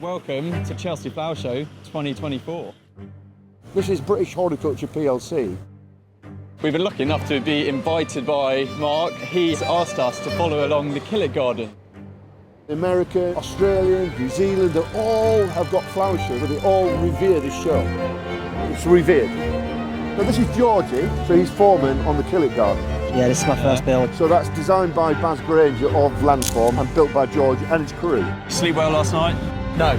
Welcome to Chelsea Flower Show 2024. This is British Horticulture PLC. We've been lucky enough to be invited by Mark. He's asked us to follow along the Killit Garden. America, Australia, New Zealand, they all have got flower shows, but they all revere this show. It's revered. Now this is Georgie, so he's foreman on the Killit Garden. Yeah, this is my first build. So that's designed by Baz Granger of Landform and built by Georgie and his crew. Sleep well last night? No.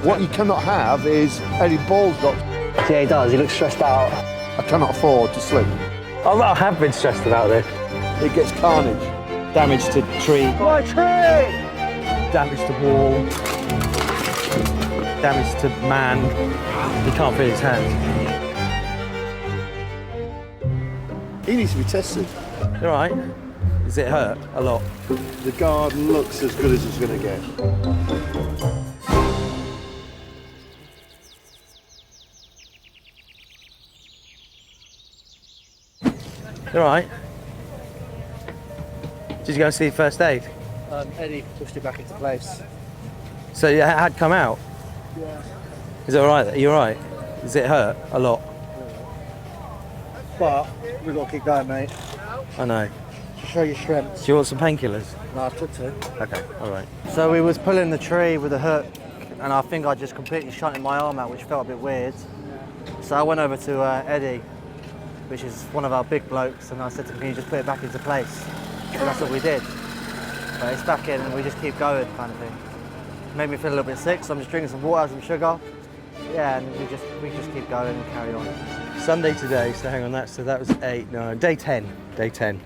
What you cannot have is any balls drops. Yeah, he does. He looks stressed out. I cannot afford to sleep. I have been stressed about this. It gets carnage. Damage to tree. My tree! Damage to wall. Damage to man. He can't feel his hands. He needs to be tested. You all right? Does it hurt a lot? The garden looks as good as it's going to get. You all right? Did you go and see first aid? Eddie pushed it back into place. So it had come out? Yeah. Is it all right? Are you all right? Does it hurt a lot? But we've got to keep going, mate. I know. To show your strengths. Do you want some painkillers? No, I took two. Okay, all right. So we was pulling the tree with a hook, and I think I just completely shunted my arm out, which felt a bit weird. So I went over to Eddie, which is one of our big blokes, and I said to him, can you just put it back into place? And that's what we did. But it's back in, and we just keep going, kind of thing. Made me feel a little bit sick, so I'm just drinking some water, some sugar. Yeah, and we just keep going and carry on. Sunday today, so hang on, that was day 10.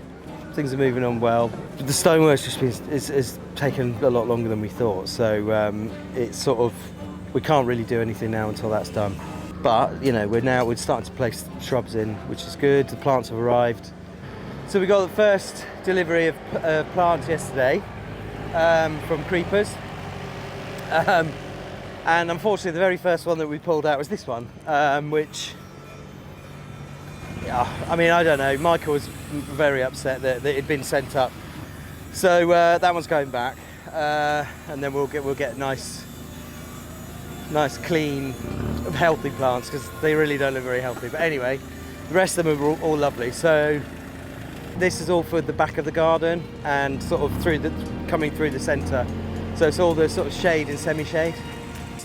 Things are moving on well. The stonework's just been, it's taken a lot longer than we thought, so it's sort of, we can't really do anything now until that's done. But, you know, we're starting to place shrubs in, which is good. The plants have arrived. So we got the first delivery of plants yesterday from creepers. And unfortunately, the very first one that we pulled out was this one, which, yeah, I mean, I don't know. Michael was very upset that it had been sent up. So that one's going back, and then we'll get nice, clean, healthy plants, because they really don't look very healthy. But anyway, the rest of them are all lovely. So this is all for the back of the garden and sort of coming through the centre. So it's all the sort of shade and semi-shade.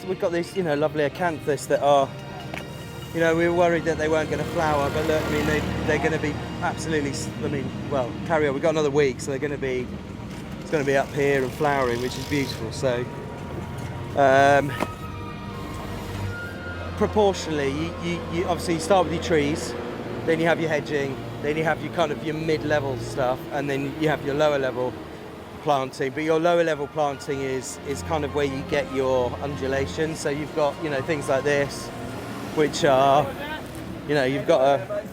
We've got these, you know, lovely acanthus that are, you know, we were worried that they weren't going to flower, but look, I mean, they're going to be absolutely, well, carry on. We've got another week, so it's going to be up here and flowering, which is beautiful. So, proportionally, you obviously start with your trees, then you have your hedging, then you have your kind of your mid-level stuff, and then you have your lower level planting. But your lower level planting is kind of where you get your undulation. So you've got, you know, things like this, which are, you know, you've got a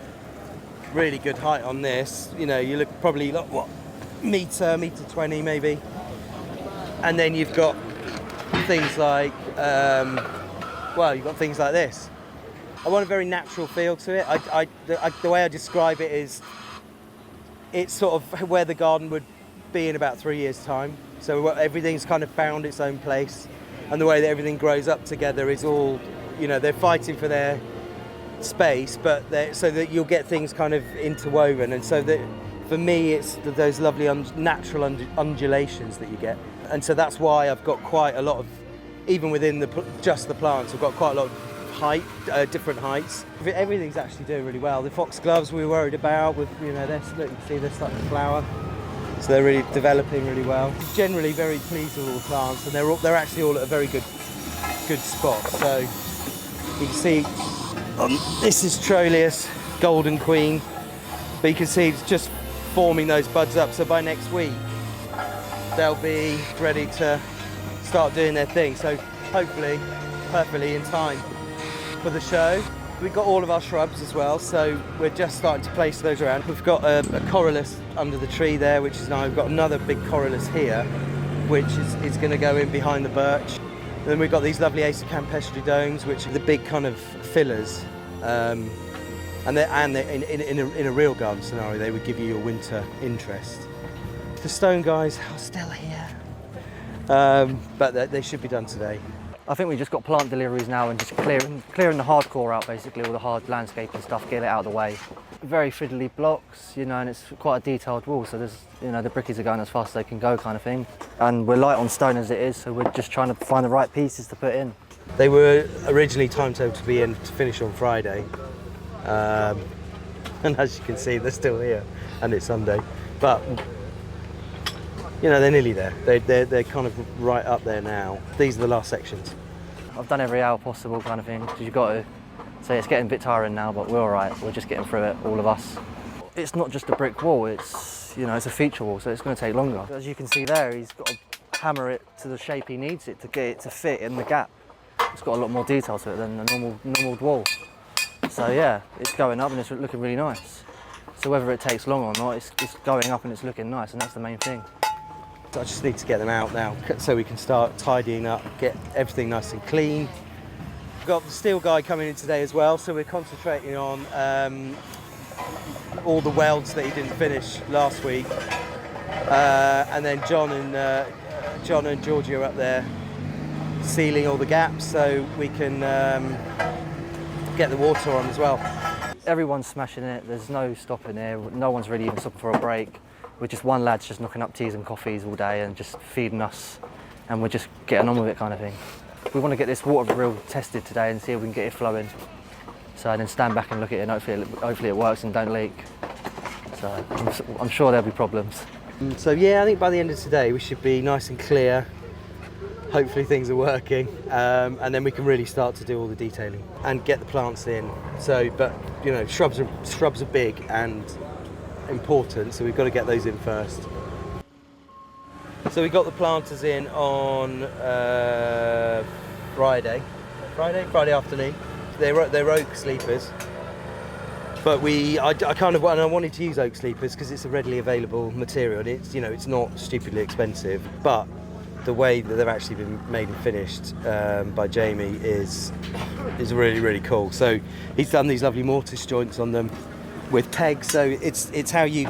really good height on this. You know, you look probably like what, meter 20 maybe. And then you've got things like, well, you've got things like this. I want a very natural feel to it. The way I describe it is, it's sort of where the garden would be in about 3 years' time. So everything's kind of found its own place, and the way that everything grows up together is all, you know, they're fighting for their space, but so that you'll get things kind of interwoven. And so that, for me, it's those lovely natural undulations that you get. And so that's why I've got quite a lot of, even within just the plants, I've got quite a lot of height, different heights. Everything's actually doing really well. The foxgloves we were worried about, with, you know, look, you can see they're starting to flower. So they're really developing really well. Generally very pleased with all the plants, and they're actually all at a very good spot. So you can see this is Trollius, Golden Queen, but you can see it's just forming those buds up. So by next week they'll be ready to start doing their thing. So hopefully perfectly in time for the show. We've got all of our shrubs as well, so we're just starting to place those around. We've got a corylus under the tree there, which is nice. We've got another big corylus here, which is going to go in behind the birch. And then we've got these lovely Acer campestri domes, which are the big kind of fillers. And they're in a real garden scenario, they would give you your winter interest. The stone guys are still here, but they should be done today. I think we just got plant deliveries now and just clearing the hardcore out, basically, all the hard landscaping stuff, get it out of the way. Very fiddly blocks, you know, and it's quite a detailed wall, so there's, you know, the brickies are going as fast as they can go kind of thing. And we're light on stone as it is, so we're just trying to find the right pieces to put in. They were originally timetabled to be in to finish on Friday. And as you can see, they're still here, and it's Sunday. But, you know, they're nearly there. They're kind of right up there now. These are the last sections. I've done every hour possible kind of thing, because you've got to. So it's getting a bit tiring now, but we're all right. We're just getting through it, all of us. It's not just a brick wall, it's, you know, it's a feature wall, so it's going to take longer. As you can see there, he's got to hammer it to the shape he needs it to get it to fit in the gap. It's got a lot more detail to it than a normal wall. So yeah, it's going up and it's looking really nice. So whether it takes long or not, it's going up and it's looking nice, and that's the main thing. So I just need to get them out now so we can start tidying up, get everything nice and clean. We've got the steel guy coming in today as well, so we're concentrating on all the welds that he didn't finish last week. And then John and Georgie are up there sealing all the gaps so we can get the water on as well. Everyone's smashing it, there's no stopping here, no one's really even stopping for a break. We're just one lad's just knocking up teas and coffees all day and just feeding us, and we're just getting on with it kind of thing. We want to get this water reel tested today and see if we can get it flowing. So and then stand back and look at it and hopefully it works and don't leak. So I'm sure there'll be problems. So yeah, I think by the end of today we should be nice and clear. Hopefully things are working, and then we can really start to do all the detailing and get the plants in. So, but you know, shrubs are big and important, so we've got to get those in first. So we got the planters in on Friday afternoon. They're oak sleepers, but I wanted to use oak sleepers because it's a readily available material, and it's, you know, it's not stupidly expensive, but the way that they've actually been made and finished by Jamie is really, really cool. So he's done these lovely mortise joints on them with pegs. So it's how you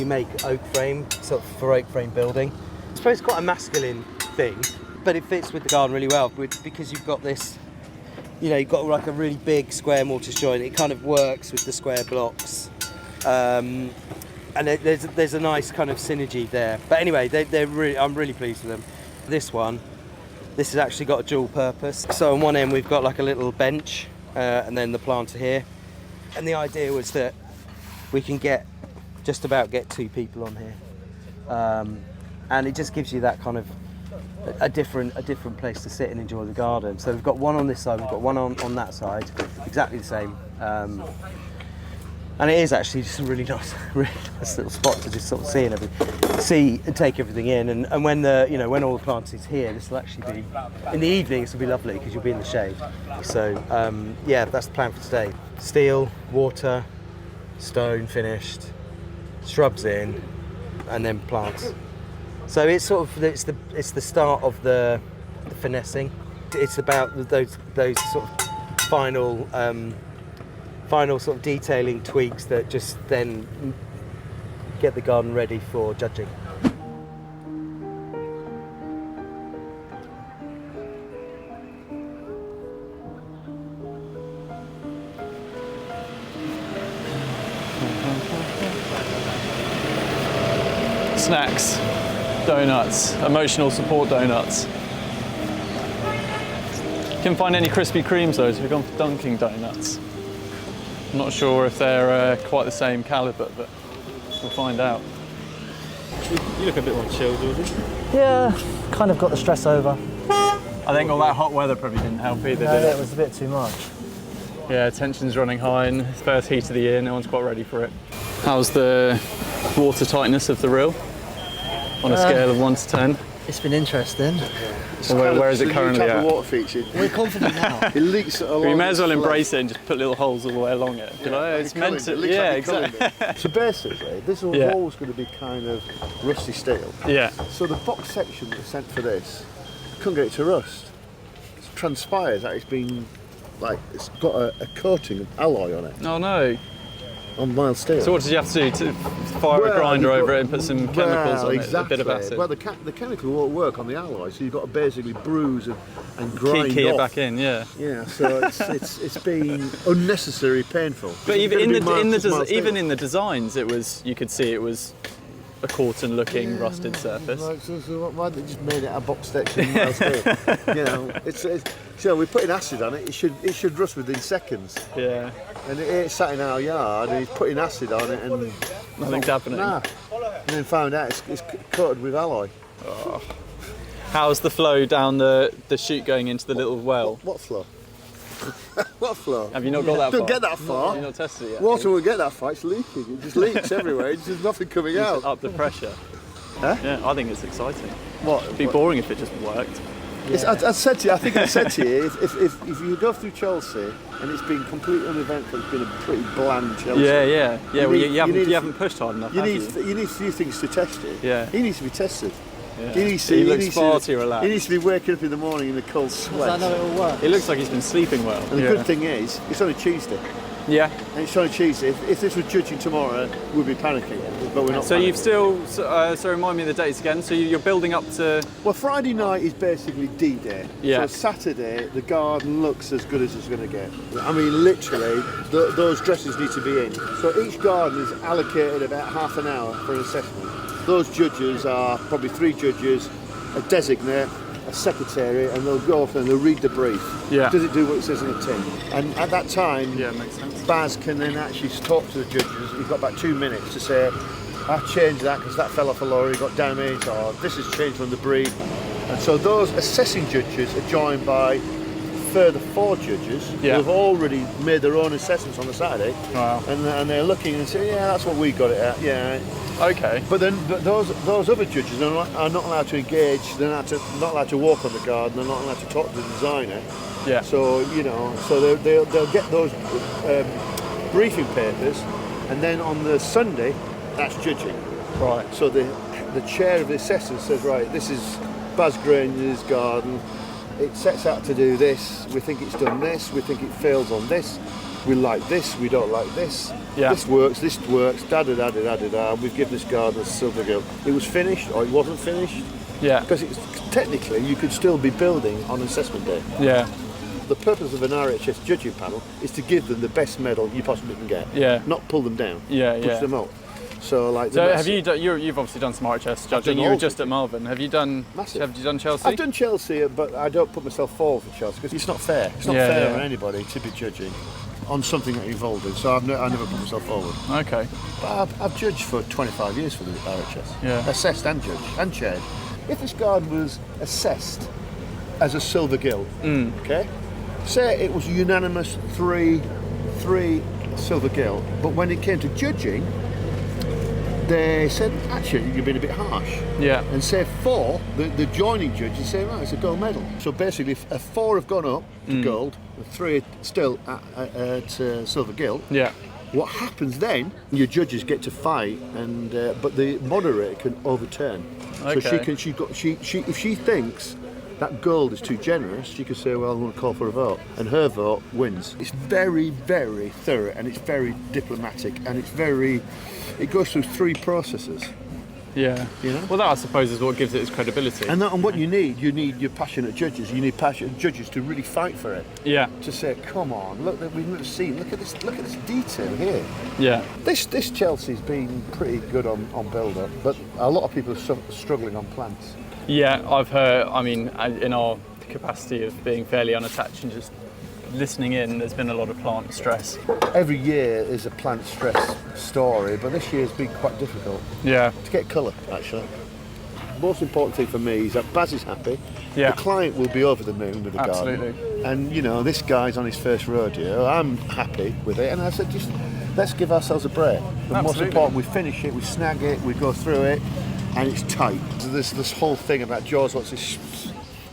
make oak frame, sort of for oak frame building. I suppose it's quite a masculine thing, but it fits with the garden really well because you've got this, you know, you've got like a really big square mortise joint. It kind of works with the square blocks. And there's a nice kind of synergy there. But anyway, I'm really pleased with them. This has actually got a dual purpose. So on one end we've got like a little bench, and then the planter here. And the idea was that we can just about get two people on here, and it just gives you that kind of a different place to sit and enjoy the garden. So we've got one on this side, we've got one on that side, exactly the same. And it is actually just a really nice little spot to just sort of see and take everything in. And when when all the plants is here, this will actually be in the evening. This will be lovely because you'll be in the shade. So yeah, that's the plan for today. Steel, water, stone finished, shrubs in, and then plants. So it's sort of it's the start of the finessing. It's about those sort of final sort of detailing tweaks that just then get the garden ready for judging. Snacks, donuts, emotional support donuts. Can find any Krispy Kremes though, so we've gone for Dunkin' Donuts. I'm not sure if they're quite the same calibre, but we'll find out. You look a bit more chilled, don't you? Yeah, kind of got the stress over. I think all that hot weather probably didn't help either, No, did it it? was a bit too much. Yeah, tension's running high and it's first heat of the year, no one's quite ready for it. How's the water tightness of the reel on a scale of 1 to 10? It's been interesting. Where is it currently New type at? of water feature. We're confident now. It leaks along. We may as well its embrace it and just put little holes all the way along it. You know, it's meant to. It looks Yeah, like you're exactly. culling it. So basically, this was Yeah. always going to be kind of rusty steel. Yeah. So the box section that was sent for this, couldn't get it to rust. It's transpired that it's been, like, it's got a coating of alloy on it. Oh no. on mild steel. So what did you have to do to fire a grinder over it and put some chemicals on it, a bit of acid? Well, the chemical won't work on the alloy, so you've got to basically bruise and grind key it off. back in, yeah. Yeah, so it's been unnecessarily painful. But even in the designs, it was, you could see it was a Corten-looking rusted surface. So why they just made it a box section mild steel? You know, so we're putting acid on it. It should rust within seconds. Yeah. And it sat in our yard, and he's putting acid on it, and nothing's happening. Nah. And then found out it's coated with alloy. Oh. How's the flow down the chute going into the little well? What flow? What flow? Have you not got that far? Don't get that far. You've not tested it yet? Water won't get that far, it's leaking. It just leaks everywhere, there's nothing coming out. Up the pressure. Huh? Yeah, I think it's exciting. What? It'd be boring if it just worked. Yeah. I said to you, I think I said to you, if you go through Chelsea and it's been completely uneventful, it's been a pretty bland Chelsea. Yeah. You haven't pushed hard enough. You need a few things to test it. Yeah. He needs to be tested. Yeah. He looks far too relaxed. He needs to be waking up in the morning in a cold sweat. I know it will work. It looks like he's been sleeping well. And the good thing is, it's on a Tuesday. Yeah. And it's on a Tuesday. If this was judging tomorrow, we'd be panicking. But we're not. So panicking. you've still, so remind me of the dates again. So you're building up to. Well, Friday night is basically D-Day. Yeah. So Saturday, the garden looks as good as it's going to get. I mean, literally, those dresses need to be in. So each garden is allocated about half an hour for an assessment. Those judges are probably 3 judges, a designate, a secretary, and they'll go off and they'll read the brief. Yeah. Does it do what it says on the tin? And at that time, Yeah, makes sense. Baz can then actually talk to the judges. You've got about 2 minutes to say, I've changed that because that fell off a lorry, got damaged, or this has changed from the brief. And so those assessing judges are joined by further 4 judges who have already made their own assessments on the Saturday. Wow. And they're looking and saying, yeah, that's what we got it at, yeah. Okay. But then those other judges are not allowed to engage, they're not allowed to walk on the garden, they're not allowed to talk to the designer. Yeah. So, you know, so they'll get those briefing papers, and then on the Sunday, that's judging. Right. So the chair of the assessors says, right, this is Baz Granger's garden, it sets out to do this, we think it's done this, we think it fails on this, we like this, we don't like this, this works, da-da-da-da-da-da-da, we've given this garden a silver gilt. It was finished, or it wasn't finished, Yeah. because technically you could still be building on assessment day. Yeah. The purpose of an RHS judging panel is to give them the best medal you possibly can get, not pull them down, push them up. So, like, so have you done? You've obviously done some RHS judging. You were just at Malvern. Have you done? Massive. Have you done Chelsea? I've done Chelsea, but I don't put myself forward for Chelsea because it's not fair. It's not fair on anybody to be judging on something that you're involved in. So I never put myself forward. Okay. But I've judged for 25 years for the RHS. Yeah. Assessed and judged and chaired. If this garden was assessed as a silver gilt, okay, say it was unanimous three silver gilt, but when it came to judging, they said, actually, you've been a bit harsh. Yeah. And say 4, the joining judges say, right, it's a gold medal. So basically, if 4 have gone up to gold, 3 are still at silver gilt. Yeah. What happens then? Your judges get to fight, and but the moderator can overturn. Okay. So if she thinks that gold is too generous, she could say, well, I'm going to call for a vote, and her vote wins. It's very, very thorough, and it's very diplomatic, and it goes through 3 processes. Yeah. You know? Well, that I suppose is what gives it its credibility. And what you need your passionate judges. You need passionate judges to really fight for it. Yeah. To say, come on, look, we've never seen. Look at this detail here. Yeah. This Chelsea's been pretty good on build-up, but a lot of people are struggling on plants. Yeah, I've heard. I mean, in our capacity of being fairly unattached and just listening in, there's been a lot of plant stress. Every year is a plant stress story, but this year's been quite difficult. Yeah. To get colour, actually. Most important thing for me is that Baz is happy. Yeah. The client will be over the moon with the Absolutely. garden. And, you know, this guy's on his first rodeo. I'm happy with it. And I said, just let's give ourselves a break. The most important, we finish it, we snag it, we go through it, and it's tight. So there's this whole thing about George wants this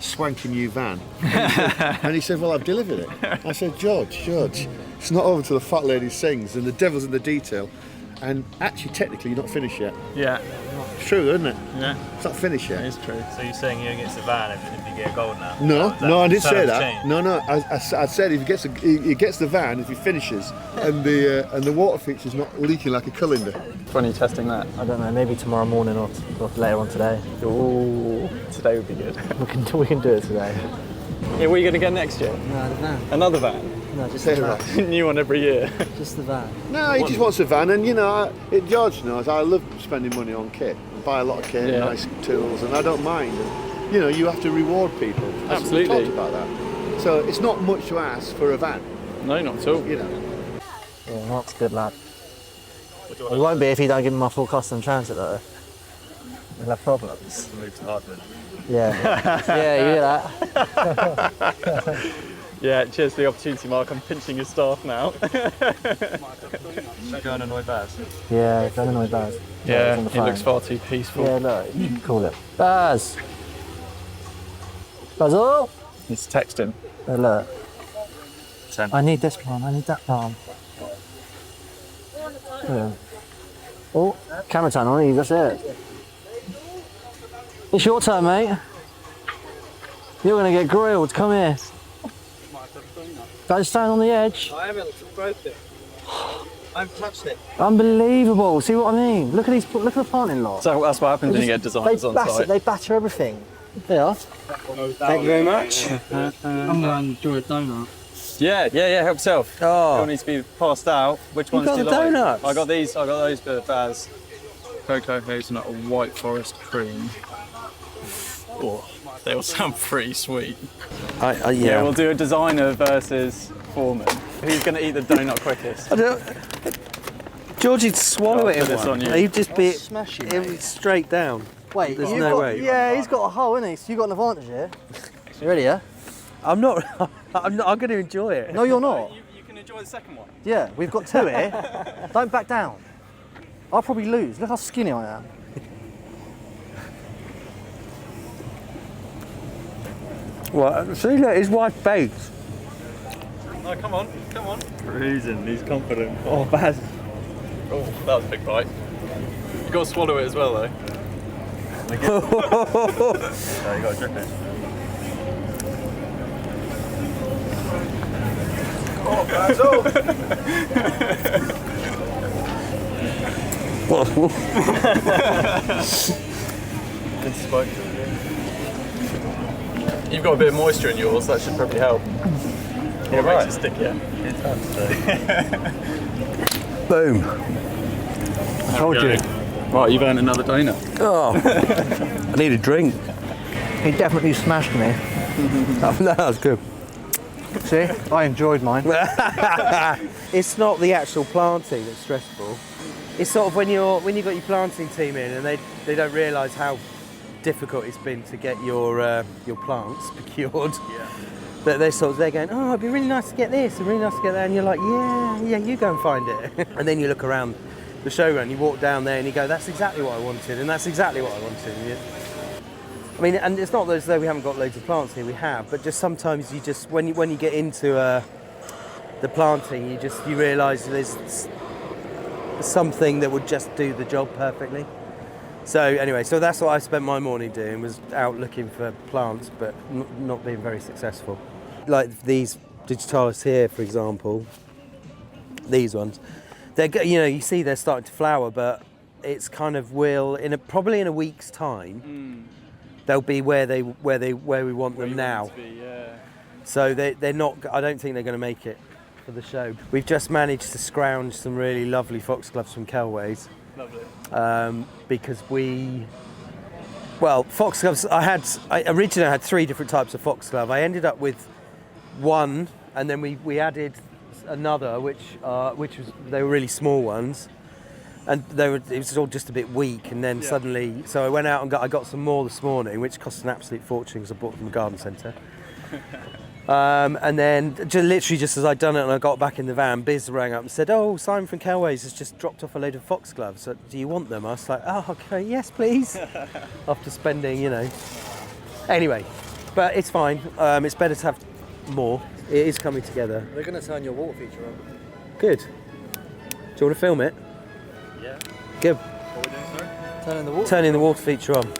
swanky new van. And he said, well, I've delivered it. I said, George, it's not over till the fat lady sings and the devil's in the detail. And actually, technically, you're not finished yet. Yeah. It's true, isn't it? Yeah. It's not finished yet. It's true. So you're saying you're against the van if you get gold now? No, I didn't say that. Changed? No, I said if he gets the van, if he finishes, and the water fixture's not leaking like a colander. When are you testing that? I don't know, maybe tomorrow morning or later on today. Ooh, today would be good. We can do it today. Yeah, what are you going to get next year? No, the van. Another van? No, just the van. New one every year. Just the van. No, he just wants a van, and you know, George knows I love spending money on kit. I buy a lot of kit, Yeah. nice tools, and I don't mind. And, you know, you have to reward people. Absolutely. We talked about that. So it's not much to ask for a van, No, not at all. you know. Yeah, Mark's a good lad. He won't be if you don't give him my full custom transit though. We'll have problems. Move to Hardwood. Yeah. Yeah, you hear that? Yeah, cheers for the opportunity, Mark. I'm pinching your staff now. Go and annoy Baz. Yeah, don't annoy Baz. Yeah, he's on the he looks phone. far too peaceful. Yeah, look, you can call it. Baz! Basil! He's texting. Hey, look. Send. I need this plant, I need that plant. Yeah. Oh, camera turn on you, that's it. It's your turn, mate. You're gonna get grilled, come here. Don't stand on the edge. I haven't broken it. I've touched it. Unbelievable, see what I mean? Look at the planting lot. So that's what happens when you get designers on site. They batter everything. They are. Thank you very much. I'm gonna enjoy a donut. Yeah, help yourself. Oh. They all need to be passed out. Which ones got do you the like? donuts? I got those for Baz. Cocoa hazelnut, a white forest cream. Oh, they all sound pretty sweet. Yeah, we'll do a designer versus foreman. Who's going to eat the donut quickest? Georgie'd swallow it I'll in put this one. on you. He'd just be Smash it, it was straight down. Wait, There's you've no got, way. Yeah, he's got a hole, isn't he? So you got an advantage here. You ready, yeah? I'm not. I'm going to enjoy it. No, you're not. You can enjoy the second one. Yeah, we've got two here. Don't back down. I'll probably lose. Look how skinny I am. What? See, look, his wife bakes. No, come on. Cruising, he's confident. Oh, Baz. Oh, that was a big bite. You've got to swallow it as well, though. Oh, you got to drip it. Oh, Basil! It's spiked again. You've got a bit of moisture in yours, that should probably help. Yeah, right. Makes it stickier. It's hard to Boom. I told you. Right, you've earned another donut. Oh, I need a drink. He definitely smashed me. No, that's good. See, I enjoyed mine. It's not the actual planting that's stressful. It's sort of when you've got your planting team in and they don't realise how difficult it's been to get your plants procured. Yeah. That they're going, oh, it'd be really nice to get this and really nice to get that, and you're like, yeah, you go and find it. And then you look around the showground, you walk down there and you go, that's exactly what I wanted, and that's exactly what I wanted. And I mean, and it's not as though we haven't got loads of plants here, we have, but just sometimes you just, when you get into the planting, you realise there's something that would just do the job perfectly. So anyway, so that's what I spent my morning doing, was out looking for plants, but not being very successful. Like these digitalis here, for example, these ones, you see they're starting to flower, but it's kind of probably in a week's time, they'll be where we want them now. So they're not. I don't think they're going to make it for the show. We've just managed to scrounge some really lovely foxgloves from Kelway's. Lovely. Because foxgloves, I originally had 3 different types of foxglove. I ended up with one, and then we added another, which they were really small ones, and it was all just a bit weak. And then suddenly, so I went out and I got some more this morning, which cost an absolute fortune because I bought them from the garden centre. And then literally just as I'd done it and I got back in the van, Biz rang up and said, oh, Simon from Kelway's has just dropped off a load of foxgloves. So, do you want them? I was like, oh, okay, yes, please. After spending, Anyway, but it's fine. It's better to have more. It is coming together. We're going to turn your water feature on. Good. Do you want to film it? Yeah. Good. What are we doing, sorry? Turning the water feature on.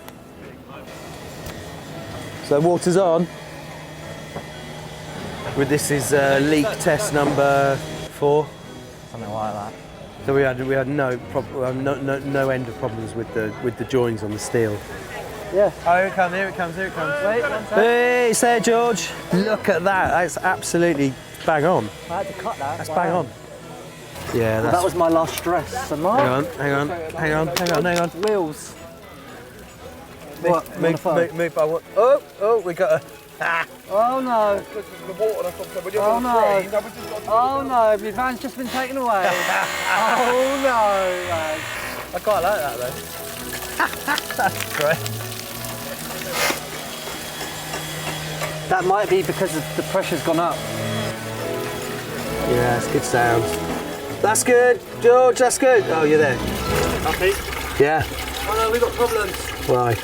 So water's on. This is leak test number 4. Something like that. So we had no end of problems with the joins on the steel. Yeah. Oh, here it comes! Here it comes! Here it comes! Wait, hey, it's there, George. Look at that. That's absolutely bang on. I had to cut that. That's bang on. Yeah, Well, that was my last stress. And Hang on. Wheels. Move. We got a. Oh no. Oh no. Oh no, my van's just been taken away. Oh no, man. I quite like that though. That's great. That might be because the pressure's gone up. Yeah, it's good sound. That's good, George, that's good. Oh, you're there. Happy? Yeah. Oh no, we've got problems. Why?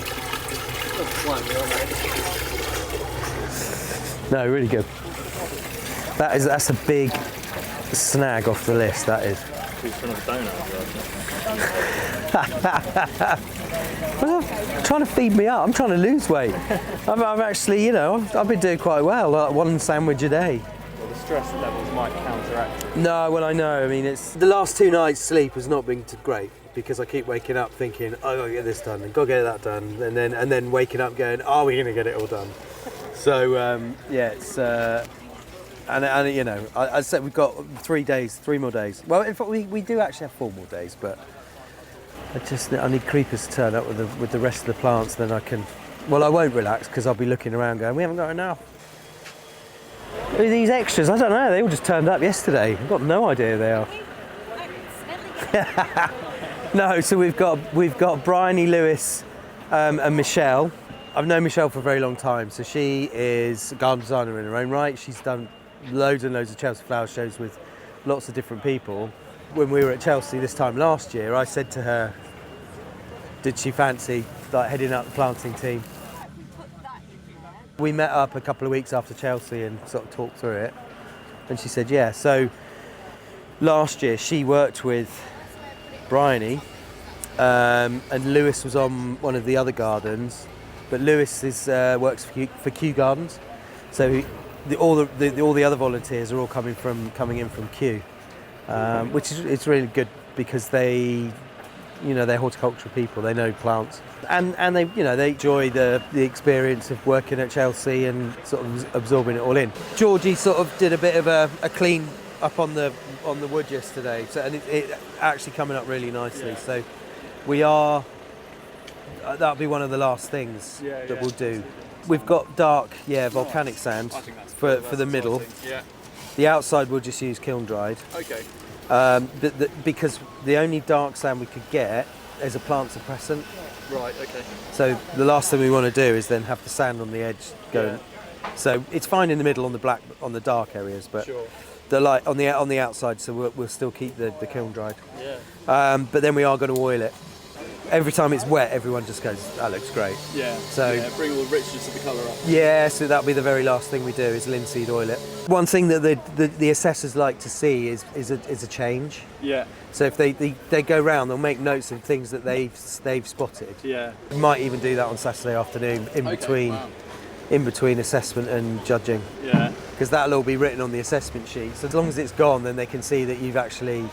No, really good. That's a big snag off the list, that is. Well, trying to feed me up. I'm trying to lose weight. I'm actually, you know, I've been doing quite well, like 1 sandwich a day. Well, the stress levels might counteract. No, well, I know. I mean, it's the last 2 nights' sleep has not been great because I keep waking up thinking, oh, I gotta get this done and gotta get that done, and then waking up going, are we gonna get it all done? So yeah, it's and you know, I said we've got 3 more days. Well, in fact, we do actually have 4 more days, but I need creepers to turn up with the rest of the plants, then I can. Well, I won't relax because I'll be looking around going, we haven't got enough. Who are these extras? I don't know. They all just turned up yesterday. I've got no idea who they are. No, so we've got Bryony Lewis and Michelle. I've known Michelle for a very long time. So she is a garden designer in her own right. She's done loads and loads of Chelsea flower shows with lots of different people. When we were at Chelsea this time last year, I said to her, did she fancy like heading up the planting team? We met up a couple of weeks after Chelsea and sort of talked through it. And she said, yeah. So last year she worked with Bryony and Lewis was on one of the other gardens. But Lewis works for Kew Gardens. So all the other volunteers are all coming in from Kew. Which is it's really good because they're horticultural people. They know plants, and they enjoy the experience of working at Chelsea and sort of absorbing it all in. Georgie sort of did a bit of a clean up on the wood yesterday, so and it actually coming up really nicely. Yeah. So we are. That'll be one of the last things that we'll do. We've got dark, volcanic sand for the middle. Yeah. The outside we'll just use kiln dried. Okay. Because the only dark sand we could get is a plant suppressant. Right. Okay. So the last thing we want to do is then have the sand on the edge going. Yeah. So it's fine in the middle on the dark areas, but sure. The light on the outside. So we'll still keep the kiln dried. Yeah. But then we are going to oil it. Every time it's wet, everyone just goes, that looks great. Yeah. So bring all the richness of the colour up. Yeah, so that'll be the very last thing we do is linseed oil it. One thing that the assessors like to see is a change. Yeah. So if they go round, they'll make notes of things that they've spotted. Yeah. We might even do that on Saturday afternoon in between assessment and judging. Yeah. Because that'll all be written on the assessment sheet. So as long as it's gone, then they can see that you've actually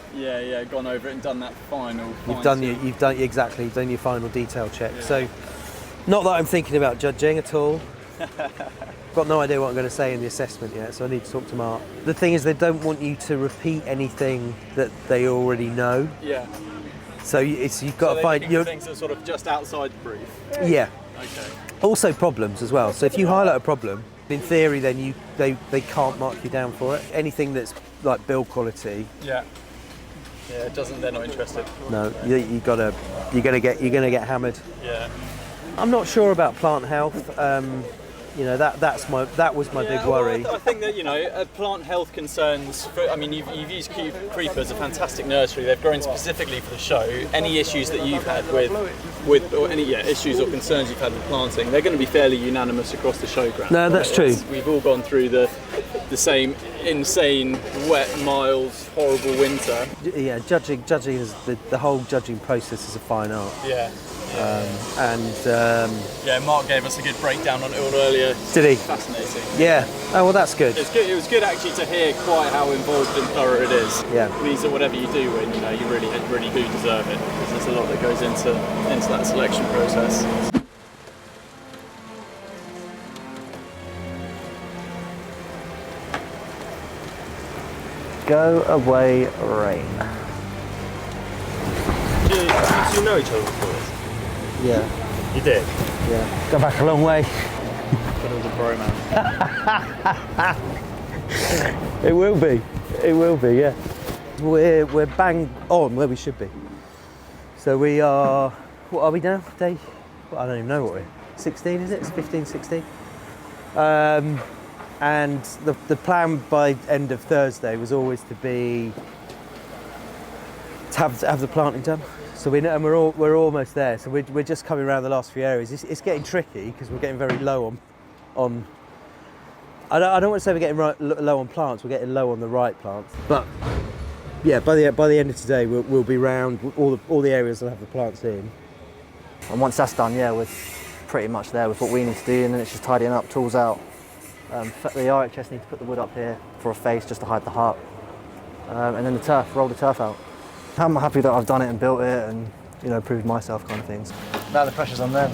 gone over it and done that final. You've done your final detail check. Yeah. So not that I'm thinking about judging at all. Got no idea what I'm going to say in the assessment yet, so I need to talk to Mark. The thing is, they don't want you to repeat anything that they already know. Yeah. So you've got to find things that are sort of just outside the brief. Yeah. Okay. Also problems as well. So if you highlight a problem, in theory, then they can't mark you down for it. Anything that's like build quality. Yeah. Yeah. They're not interested. No, you're gonna get hammered. Yeah. I'm not sure about plant health. That was my big worry. Well, I think that plant health concerns. You've used Creeper as a fantastic nursery. They've grown specifically for the show. Any issues that you've had with or any issues or concerns you've had with planting, they're going to be fairly unanimous across the showground. No, that's true. We've all gone through the same insane, wet, mild, horrible winter. Yeah, judging is the whole judging process is a fine art. Yeah. Yeah, Mark gave us a good breakdown on it all earlier. Did he? Fascinating. Yeah. Oh, well, that's good. It's good. It was good actually to hear quite how involved and thorough it is. Yeah. It means that whatever you do, when you really do deserve it, because there's a lot that goes into that selection process. Go away, rain. Did you know each other before this? Yeah. You did? Yeah. Go back a long way. But it was a bromance. It will be. It will be, yeah. We're bang on where we should be. So we are, what are we now? Day, well, I don't even know what we're, 16 is it? It's 15, 16? And the plan by end of Thursday was always to have the planting done. So we're almost there. So we're just coming around the last few areas. It's getting tricky because we're getting very low on. I don't want to say we're getting low on plants. We're getting low on the right plants. But yeah, by the end of today, we'll be round all the areas that have the plants in. And once that's done, yeah, we're pretty much there with what we need to do, and then it's just tidying up, tools out. The RHS need to put the wood up here for a face just to hide the heart. And then the turf, roll the turf out. I'm happy that I've done it and built it and, proved myself kind of things. Now the pressure's on them.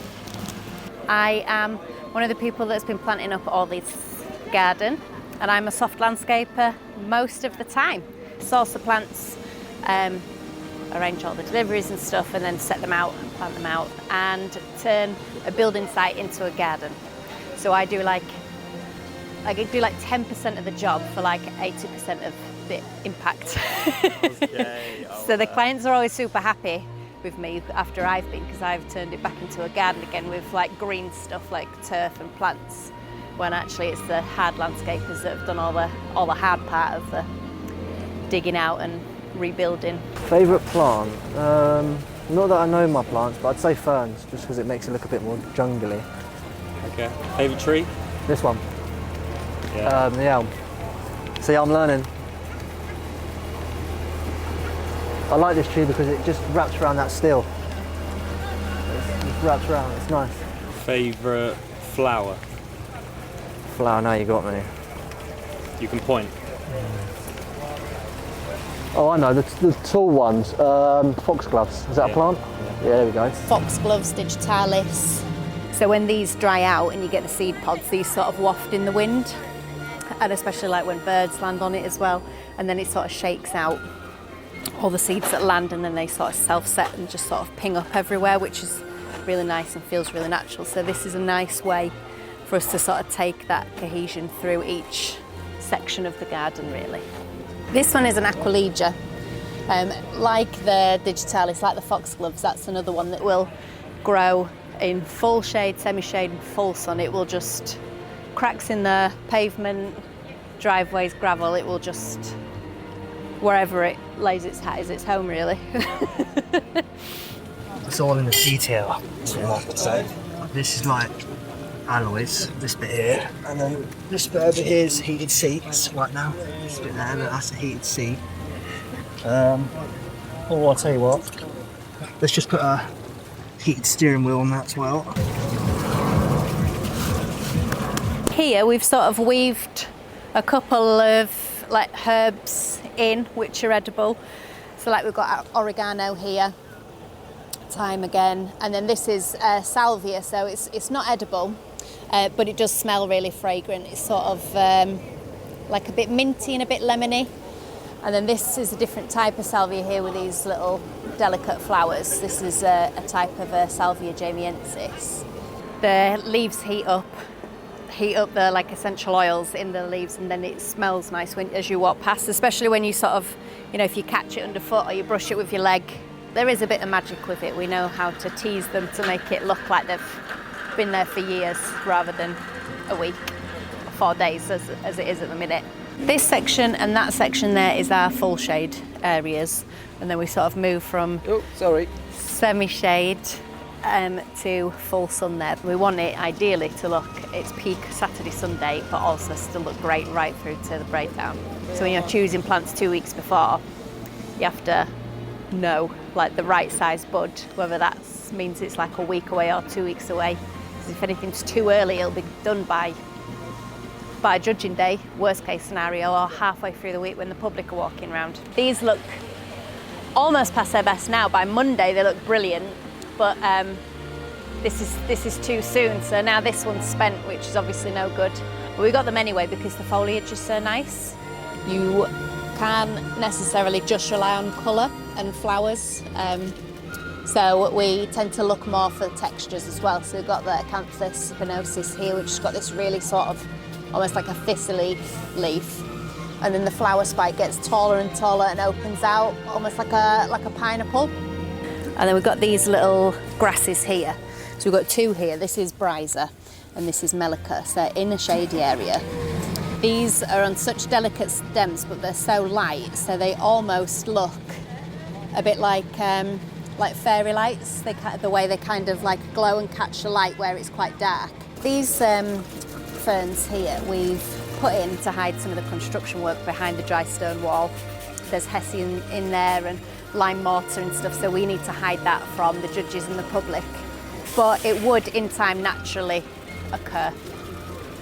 I am one of the people that's been planting up all this garden, and I'm a soft landscaper most of the time. Source the plants, arrange all the deliveries and stuff, and then set them out and plant them out and turn a building site into a garden. So I do like 10% of the job for like 80% of the impact. So the clients are always super happy with me after I've been, because I've turned it back into a garden again with like green stuff like turf and plants, when actually it's the hard landscapers that have done all the hard part of the digging out and rebuilding. Favourite plant? Not that I know my plants, but I'd say ferns, just because it makes it look a bit more jungly. Okay. Favourite tree? This one. Yeah. The elm. See, I'm learning. I like this tree because it just wraps around that still. It just wraps around, it's nice. Favourite flower? Flower, now you got me. You can point. Oh, I know, the tall ones. Foxgloves, is that a plant? Yeah, there we go. Foxgloves, digitalis. So when these dry out and you get the seed pods, these sort of waft in the wind, and especially like when birds land on it as well, and then it sort of shakes out all the seeds that land, and then they sort of self-set and just sort of ping up everywhere, which is really nice and feels really natural. So this is a nice way for us to sort of take that cohesion through each section of the garden, really. This one is an aquilegia. Like the digitalis, like the foxgloves, that's another one that will grow in full shade, semi-shade and full sun. It will just, cracks in the pavement, driveways, gravel, it will just, wherever it lays its hat is its home, really. It's all in the detail, I would say. This is like alloys, this bit here, and then this bit over here is heated seats right now. This bit there, that's a heated seat. Or I'll tell you what, let's just put a heated steering wheel on that as well. Here we've sort of weaved a couple of like herbs in which are edible. So like we've got oregano here, thyme again, and then this is salvia, so it's not edible, but it does smell really fragrant. It's sort of like a bit minty and a bit lemony. And then this is a different type of salvia here with these little delicate flowers. This is a type of salvia jamiensis. The leaves heat up the like essential oils in the leaves, and then it smells nice as you walk past, especially when you sort of, if you catch it underfoot or you brush it with your leg. There is a bit of magic with it. We know how to tease them to make it look like they've been there for years rather than a week or 4 days as it is at the minute. This section and that section there is our full shade areas, and then we sort of move from semi-shade to full sun there. We want it ideally to look its peak Saturday, Sunday, but also still look great right through to the breakdown. So when you're choosing plants 2 weeks before, you have to know like the right size bud, whether that's means it's like a week away or 2 weeks away. Because if anything's too early, it'll be done by judging day, worst case scenario, or halfway through the week when the public are walking around. These look almost past their best now. By Monday they look brilliant, but this is too soon. So now this one's spent, which is obviously no good. But we got them anyway because the foliage is so nice. You can't necessarily just rely on colour and flowers. So we tend to look more for the textures as well. So we've got the Acanthus spinosus here, which has got this really sort of almost like a thistle leaf. And then the flower spike gets taller and taller and opens out almost like a pineapple. And then we've got these little grasses here. So we've got two here. This is Bryza and this is Melicus. They're in a shady area. These are on such delicate stems, but they're so light, so they almost look a bit like fairy lights. The way they kind of like glow and catch the light where it's quite dark. These ferns here we've put in to hide some of the construction work behind the dry stone wall. There's hessian in there and lime mortar and stuff, so we need to hide that from the judges and the public. But it would in time naturally occur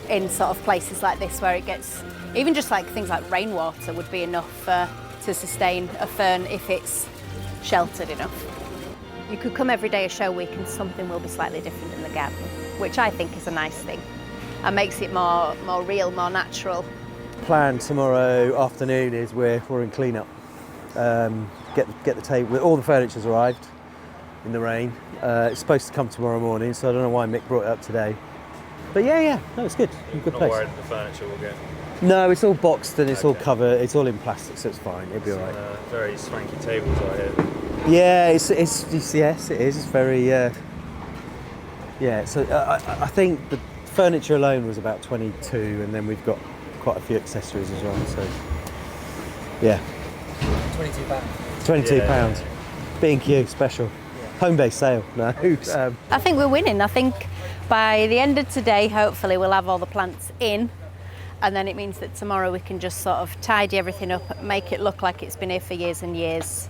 in sort of places like this where it gets, even just like things like rainwater would be enough to sustain a fern if it's sheltered enough. You could come every day a show week and something will be slightly different in the garden, which I think is a nice thing and makes it more real, more natural. Plan tomorrow afternoon is we're in clean-up. Get the table, all the furniture's arrived in the rain. It's supposed to come tomorrow morning, so I don't know why Mick brought it up today. But yeah, no, it's good. Good place. Not worried the furniture will get. No, it's all boxed and it's all covered. It's all in plastic, so it's fine. It'll be all right. Very swanky tables right here. Yeah, it's yes, it is. It's very yeah. So I think the furniture alone was about 22, and then we've got quite a few accessories as well. So yeah, £22. £22. B&Q special. Home-based sale. No. I think we're winning. I think by the end of today, hopefully, we'll have all the plants in, and then it means that tomorrow we can just sort of tidy everything up, make it look like it's been here for years and years,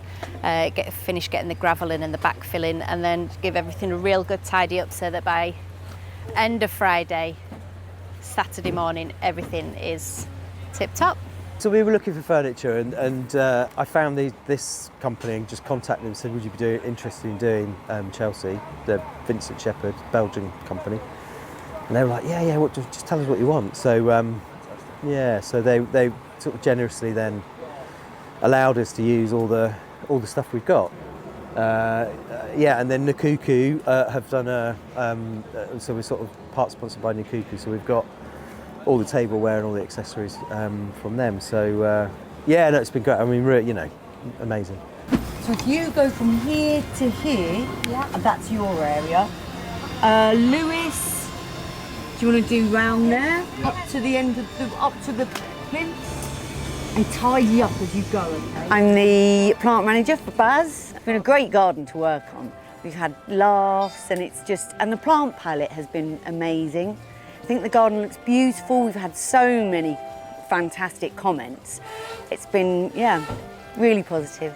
finish getting the gravel in and the backfill in, and then give everything a real good tidy up so that by end of Friday, Saturday morning, everything is tip-top. So we were looking for furniture, and I found this company and just contacted them and said, would you be interested in doing Chelsea, the Vincent Shepherd Belgian company? And they were like, yeah, just tell us what you want. So yeah, so they sort of generously then allowed us to use all the stuff we've got. Yeah, and then Nakuku have done so we're sort of part sponsored by Nakuku, so we've got all the tableware and all the accessories from them. So yeah, no, it's been great. I mean, really, amazing. So if you go from here to here, and that's your area. Lewis, do you want to do round there, up to the end of up to the plinth, and tidy up as you go, okay? I'm the plant manager for Baz. It's been a great garden to work on. We've had laughs, and and the plant palette has been amazing. I think the garden looks beautiful. We've had so many fantastic comments. It's been, really positive.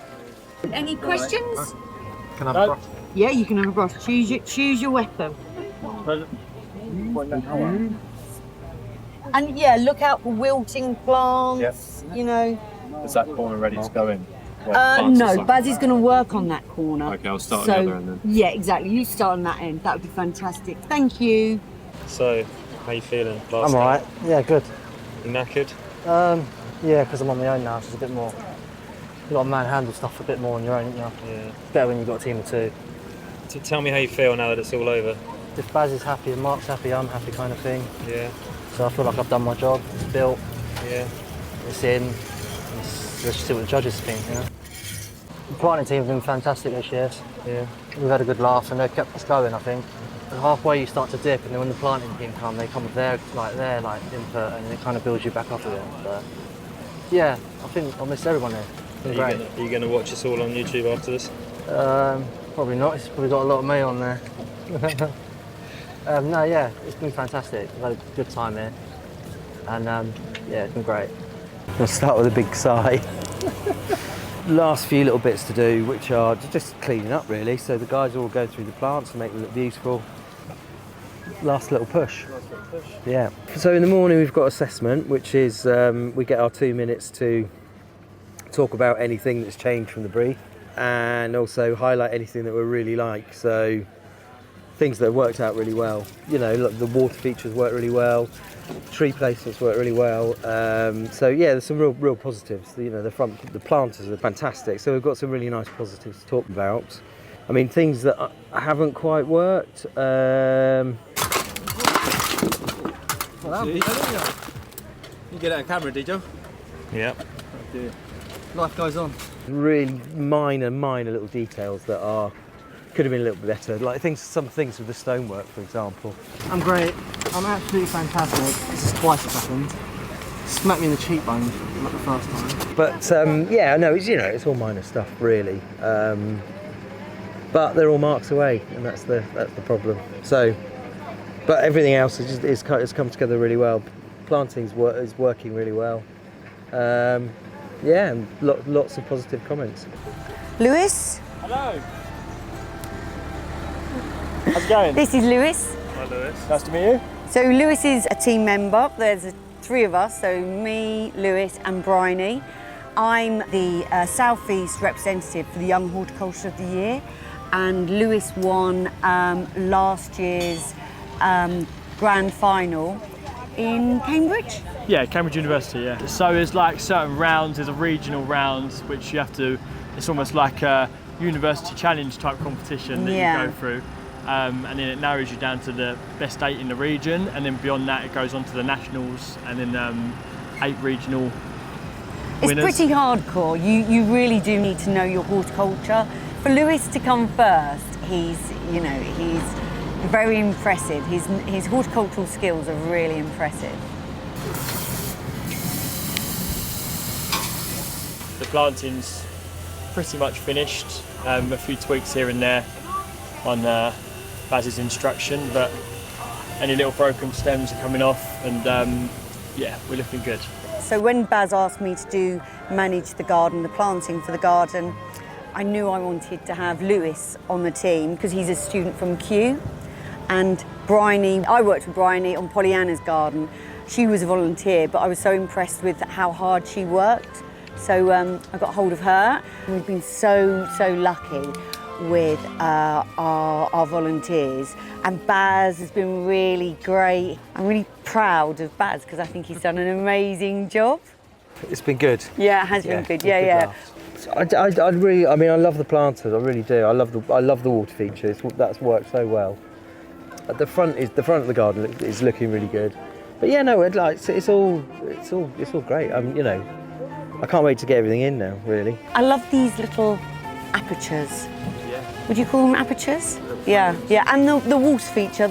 Any questions? Can I have a brush? Yeah, you can have a brush. Choose your weapon. And yeah, look out for wilting plants. Yes. Is that corner ready to go in? No, Baz is going to work on that corner. Okay, I'll start on the other end then. Yeah, exactly. You start on that end. That would be fantastic. Thank you. So, how you feeling? I'm alright. Yeah, good. You knackered? Yeah, because I'm on my own now, so it's a bit more. You've got to manhandle stuff a bit more on your own, haven't you? Yeah. It's better when you've got a team of two. Tell me how you feel now that it's all over. If Baz is happy and Mark's happy, I'm happy, kind of thing. Yeah. So I feel like I've done my job. It's built. Yeah. It's in. Let's just see what the judges think, The planting team have been fantastic this year. Yeah. We've had a good laugh and they've kept us going, I think. And halfway you start to dip, and then when the planting team come, they come with their input, and it kind of builds you back up again. But yeah, I think I'll miss everyone there. Are you going to watch us all on YouTube after this? Probably not. It's probably got a lot of me on there. No, yeah, it's been fantastic. We've had a good time here, and yeah, it's been great. We'll start with a big sigh. last few little bits to do, which are just cleaning up really. So the guys are all going through the plants and making them look beautiful. Last little push. Yeah. So in the morning we've got assessment, which is we get our 2 minutes to talk about anything that's changed from the brief and also highlight anything that we really like. So things that have worked out really well. You know, look, the water features work really well, tree placements work really well. So yeah, there's some real positives. You know, the planters are fantastic. So we've got some really nice positives to talk about. I mean, things that haven't quite worked. You get it on camera, did you? Yeah. Life goes on. Really minor little details that could have been a little bit better. Like some things with the stonework, for example. I'm great. I'm absolutely fantastic. This is twice it's happened. Smacked me in the cheekbone, like the first time. But yeah, no, it's all minor stuff really. But they're all marks away, and that's the problem. So, but everything else is come together really well. Planting is working really well. Yeah, and lots of positive comments. Lewis? Hello. How's it going? This is Lewis. Hi, Lewis. Nice to meet you. So Lewis is a team member. There's 3 of us, so me, Lewis and Bryony. I'm the South East representative for the Young Horticulture of the Year, and Lewis won last year's grand final in Cambridge. Yeah, Cambridge University, yeah. So there's like certain rounds, there's a regional rounds which you have to, it's almost like a university challenge type competition that you go through. And then it narrows you down to the best 8 in the region, and then beyond that it goes on to the nationals, and then 8 regional winners. It's pretty hardcore. You really do need to know your horticulture. For Lewis to come first, he's very impressive. His horticultural skills are really impressive. The planting's pretty much finished, a few tweaks here and there on Baz's instruction, but any little broken stems are coming off, and yeah, we're looking good. So when Baz asked me to manage the garden, the planting for the garden, I knew I wanted to have Lewis on the team because he's a student from Kew, and Bryony, I worked with Bryony on Pollyanna's garden. She was a volunteer, but I was so impressed with how hard she worked. So I got hold of her. We've been so lucky with our volunteers, and Baz has been really great. I'm really proud of Baz because I think he's done an amazing job. It's been good. Yeah, it has been good. Yeah. I love the planters. I really do. I love the water features. That's worked so well. At the front of the garden is looking really good. But yeah, no, it's all great. I can't wait to get everything in now. Really. I love these little apertures. Would you call them apertures? Yeah. And the water feature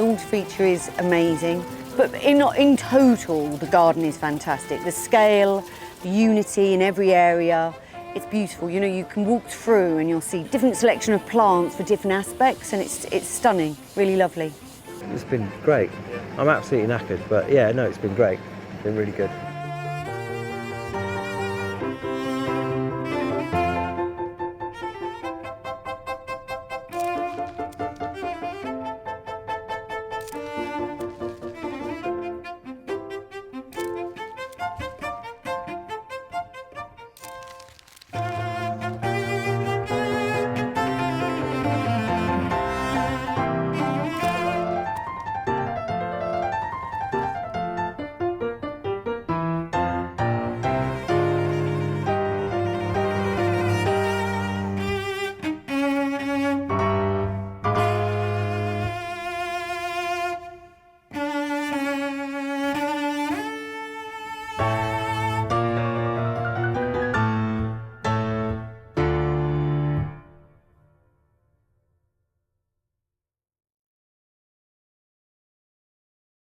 is amazing. But in total, the garden is fantastic. The scale, the unity in every area, it's beautiful. You know, you can walk through and you'll see different selection of plants for different aspects, and it's stunning, really lovely. It's been great. I'm absolutely knackered, but yeah, no, it's been great. It's been really good.